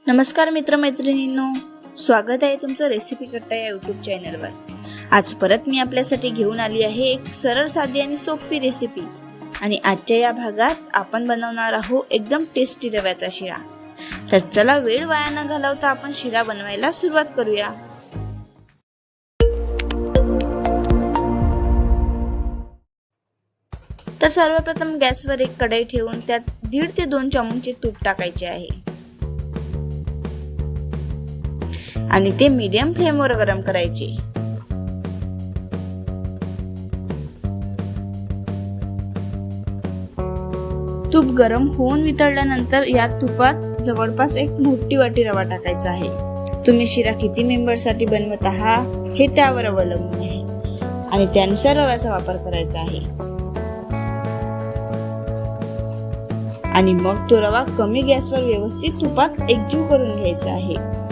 नमस्कार मित्रमैत्रिणींनो, स्वागत आहे तुमचं रेसिपी कट्टा या यूट्यूब चॅनलवर। आज परत मी आपल्यासाठी घेऊन आली आहे एक सरळ साधी आणि सोपी रेसिपी। आणि आजच्या या भागात आपण बनवणार आहोत एकदम टेस्टी रव्याचा शिरा। तर चला वेळ वाया न घालवता आपण शिरा बनवायला सुरुवात करूया। तर सर्वप्रथम गॅसवर एक कढई ठेवून त्यात 1.5 ते 2 चमचे तूप टाकायचे आहे आणि ते मीडियम फ्लेमवर गरम करायचे। तूप गरम होऊन वितळल्यानंतर या तुपात जवळपास एक मोठी वाटी रवा टाकायचा आहे। तुम्ही शिरा किती मेंबर साठी बनवत आहात हे त्यावर अवलंबून आहे आणि त्यानुसार रव्याचा वापर करायचा आहे। आणि मग तो रवा कमी गॅसवर व्यवस्थित तुपात एकजीव करून घ्यायचा आहे।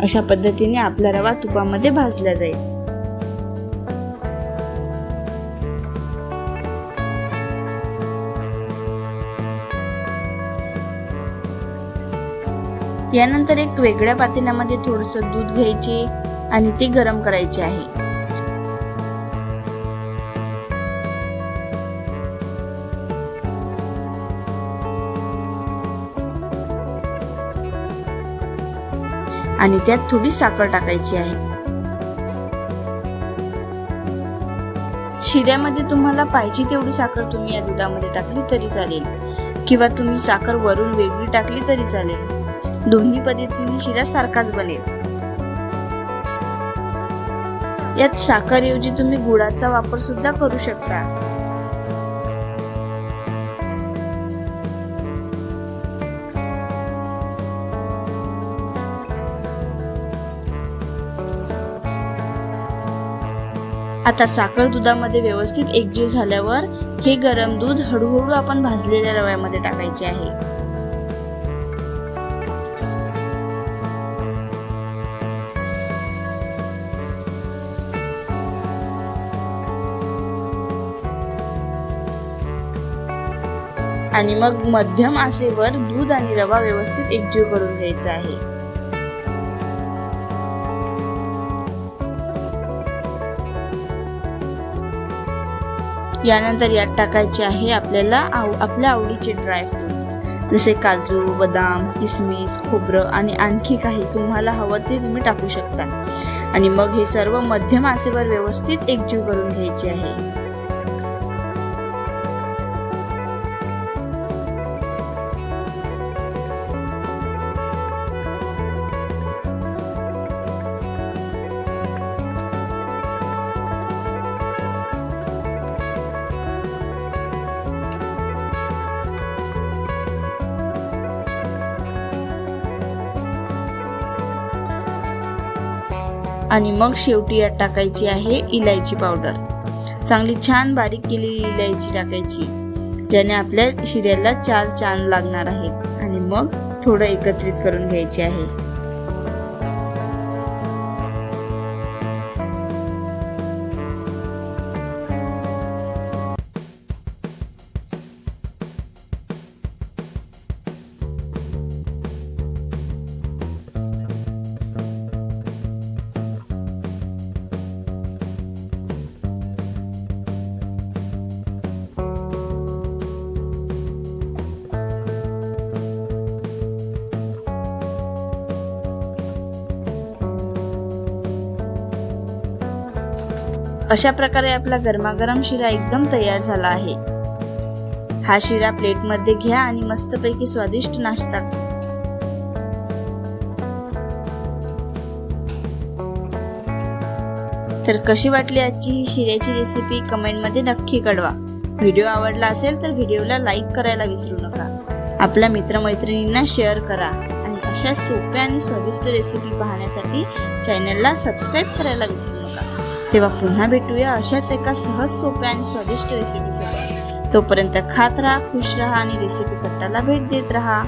अशा पद्धतीने आपला रवा तुपामध्ये भाजला जाईल। यानंतर एक वेगळ्या पातेल्यामध्ये थोडंसं दूध घ्यायचे आणि ते गरम करायचे आहे। आणि त्यात थोडी साखर टाकायची आहे। शिऱ्यामध्ये तुम्हाला पाहिजे तेवढी साखर तुम्ही या दुधामध्ये टाकली तरी चालेल किंवा तुम्ही साखर वरून वेगळी टाकली तरी चालेल। दोन्ही पद्धतीने शिरा सारखाच बनेल। यात साखरऐवजी तुम्ही गुळाचा वापर सुद्धा करू शकता। आता साखर दुधामध्ये व्यवस्थित एकजीव झाल्यावर हे गरम दूध हळूहळू आपण भाजलेल्या रव्यामध्ये टाकायचे आहे। आणि मग मध्यम आचेवर दूध आणि रवा व्यवस्थित एकजीव करून घ्यायचा आहे। यानंतर यात टाकायचे आहे आपल्याला आपल्या आवडीचे ड्रायफ्रूट जसे काजू, बदाम, किसमिस, खोबरं आणि आणखी काही तुम्हाला हवं ते तुम्ही टाकू शकता। आणि मग हे सर्व मध्यम आचेवर व्यवस्थित एकजीव करून घ्यायचे आहे। आणि मग शेवटी यात टाकायची आहे इलायची पावडर। चांगली छान बारीक केलेली इलायची टाकायची ज्याने आपल्या शिऱ्याला 4 चांद लागणार आहेत। आणि मग थोडं एकत्रित करून घ्यायचे आहे। अशा प्रकारे आपला गरमागरम शिरा एकदम तयार झाला आहे। हा शिरा प्लेटमध्ये घ्या आणि मस्तपैकी स्वादिष्ट नाश्ता। तर कशी वाटली आजची ही शिऱ्याची रेसिपी कमेंटमध्ये नक्की कळवा। व्हिडिओ आवडला असेल तर व्हिडिओला लाईक करायला विसरू नका। आपल्या मित्रमैत्रिणींना शेअर करा आणि अशा सोप्या आणि स्वादिष्ट रेसिपी पाहण्यासाठी चॅनलला सबस्क्राईब करायला विसरू नका। तेव्हा पुन्हा भेटूया अशाच एका सहज सोप्या आणि स्वादिष्ट रेसिपी सोबत। तोपर्यंत खात राहा, खुश राहा आणि रेसिपी कट्टाला भेट देत राहा।